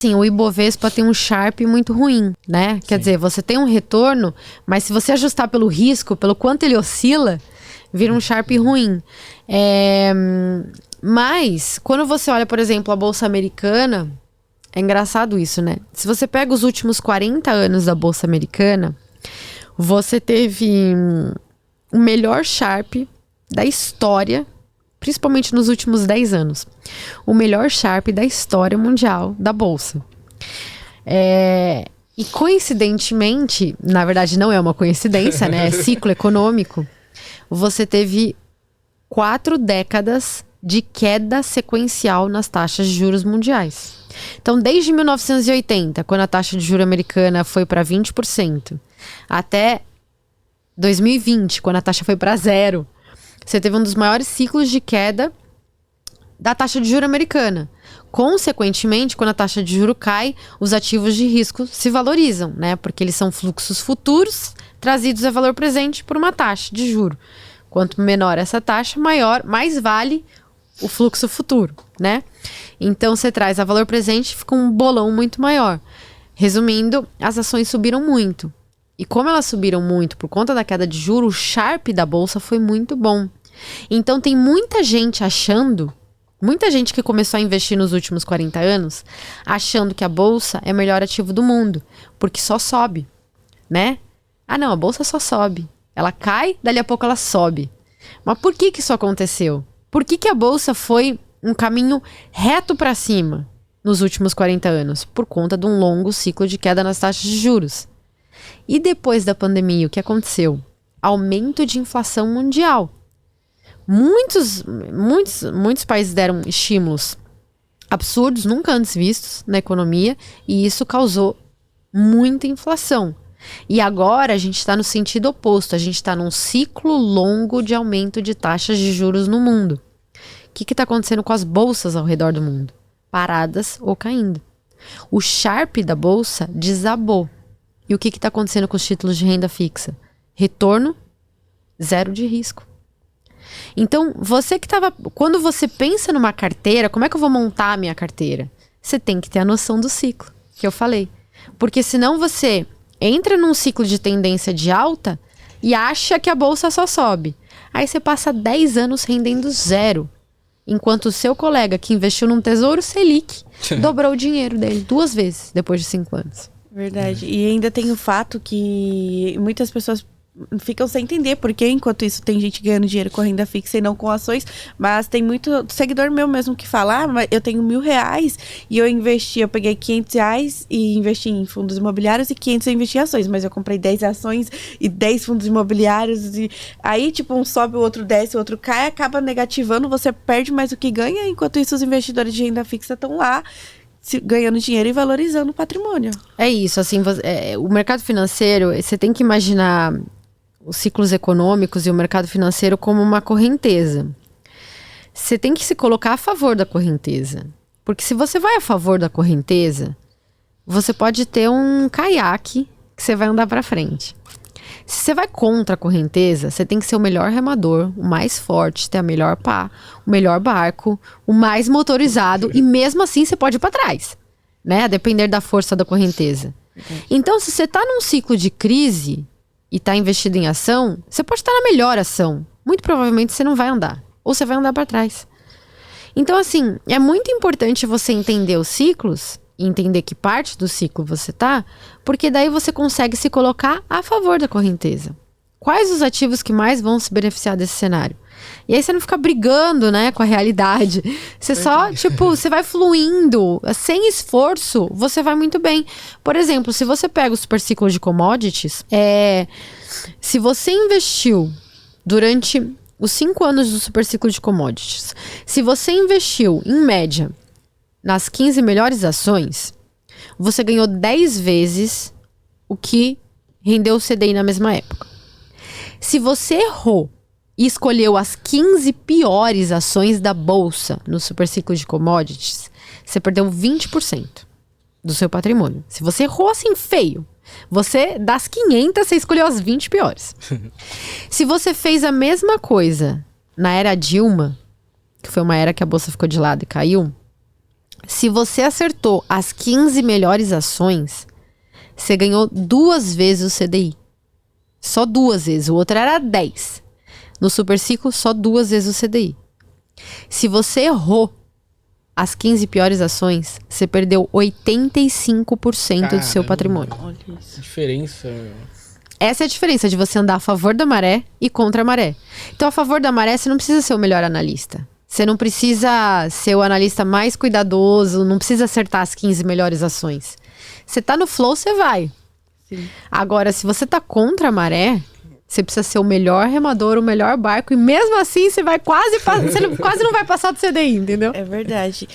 Sim, o Ibovespa tem um Sharpe muito ruim, né? Quer dizer, você tem um retorno, mas se você ajustar pelo risco, pelo quanto ele oscila, vira um Sharpe ruim. Mas, quando você olha, por exemplo, a Bolsa Americana, é engraçado isso, né? Se você pega os últimos 40 anos da Bolsa Americana, você teve o melhor Sharpe da história, principalmente nos últimos 10 anos. O melhor Sharpe da história mundial da Bolsa. E coincidentemente, na verdade não é uma coincidência, né? É ciclo econômico. Você teve 4 décadas de queda sequencial nas taxas de juros mundiais. Então, desde 1980, quando a taxa de juros americana foi para 20%, até 2020, quando a taxa foi para 0%, você teve um dos maiores ciclos de queda da taxa de juros americana. Consequentemente, quando a taxa de juros cai, os ativos de risco se valorizam, né? Porque eles são fluxos futuros trazidos a valor presente por uma taxa de juro. Quanto menor essa taxa, mais vale o fluxo futuro, né? Então, você traz a valor presente, fica um bolão muito maior. Resumindo, as ações subiram muito. E como elas subiram muito por conta da queda de juros, o Sharpe da Bolsa foi muito bom. Então, tem muita gente que começou a investir nos últimos 40 anos, achando que a Bolsa é o melhor ativo do mundo, porque só sobe, né? Ah, não, a Bolsa só sobe. Ela cai, dali a pouco ela sobe. Mas por que isso aconteceu? Por que a Bolsa foi um caminho reto para cima nos últimos 40 anos? Por conta de um longo ciclo de queda nas taxas de juros. E depois da pandemia, o que aconteceu? Aumento de inflação mundial. Muitos países deram estímulos absurdos, nunca antes vistos na economia, e isso causou muita inflação. E agora a gente está no sentido oposto, a gente está num ciclo longo de aumento de taxas de juros no mundo. O que está acontecendo com as bolsas ao redor do mundo? Paradas ou caindo. O Sharpe da bolsa desabou. E o que está acontecendo com os títulos de renda fixa? Retorno, 0 de risco. Então, quando você pensa numa carteira, como é que eu vou montar a minha carteira? Você tem que ter a noção do ciclo, que eu falei. Porque senão você entra num ciclo de tendência de alta e acha que a bolsa só sobe. Aí você passa 10 anos rendendo 0. Enquanto o seu colega que investiu num Tesouro Selic dobrou o dinheiro dele 2 vezes depois de 5 anos. Verdade. E ainda tem o fato que muitas pessoas ficam sem entender, porque enquanto isso tem gente ganhando dinheiro com renda fixa e não com ações, mas tem muito seguidor meu mesmo que fala, mas eu tenho R$1.000 e eu peguei R$500 e investi em fundos imobiliários e 500 eu investi em ações, mas eu comprei 10 ações e 10 fundos imobiliários e aí tipo um sobe, o outro desce, o outro cai, acaba negativando, você perde mais do que ganha, enquanto isso os investidores de renda fixa estão lá ganhando dinheiro e valorizando o patrimônio. É isso, assim, o mercado financeiro, você tem que imaginar os ciclos econômicos e o mercado financeiro como uma correnteza. Você tem que se colocar a favor da correnteza. Porque se você vai a favor da correnteza, você pode ter um caiaque que você vai andar para frente. Se você vai contra a correnteza, você tem que ser o melhor remador, o mais forte, ter a melhor pá, o melhor barco, o mais motorizado, e mesmo assim você pode ir para trás, né? A depender da força da correnteza. Então, se você está num ciclo de crise e está investido em ação, você pode estar na melhor ação. Muito provavelmente você não vai andar. Ou você vai andar para trás. Então, assim, é muito importante você entender os ciclos e entender que parte do ciclo você tá, porque daí você consegue se colocar a favor da correnteza. Quais os ativos que mais vão se beneficiar desse cenário? E aí você não fica brigando, né, com a realidade. Você só, você vai fluindo. Sem esforço, você vai muito bem. Por exemplo, se você pega o super ciclo de commodities, se você investiu durante os 5 anos do super ciclo de commodities, se você investiu, em média, nas 15 melhores ações, você ganhou 10 vezes o que rendeu o CDI na mesma época. Se você errou e escolheu as 15 piores ações da bolsa no super ciclo de commodities, você perdeu 20% do seu patrimônio. Se você errou assim feio, das 500, você escolheu as 20 piores. Se você fez a mesma coisa na era Dilma, que foi uma era que a bolsa ficou de lado e caiu, Se você acertou as 15 melhores ações, você ganhou 2 vezes o CDI. Só 2 vezes. O outro era 10. No Super Ciclo, só 2 vezes o CDI. Se você errou as 15 piores ações, você perdeu 85% do seu patrimônio. Olha isso. Diferença. Essa é a diferença de você andar a favor da maré e contra a maré. Então, a favor da maré, você não precisa ser o melhor analista. Você não precisa ser o analista mais cuidadoso, não precisa acertar as 15 melhores ações. Você tá no flow, você vai. Sim. Agora, se você tá contra a maré, você precisa ser o melhor remador, o melhor barco, e mesmo assim você quase não vai passar do CDI, entendeu? É verdade.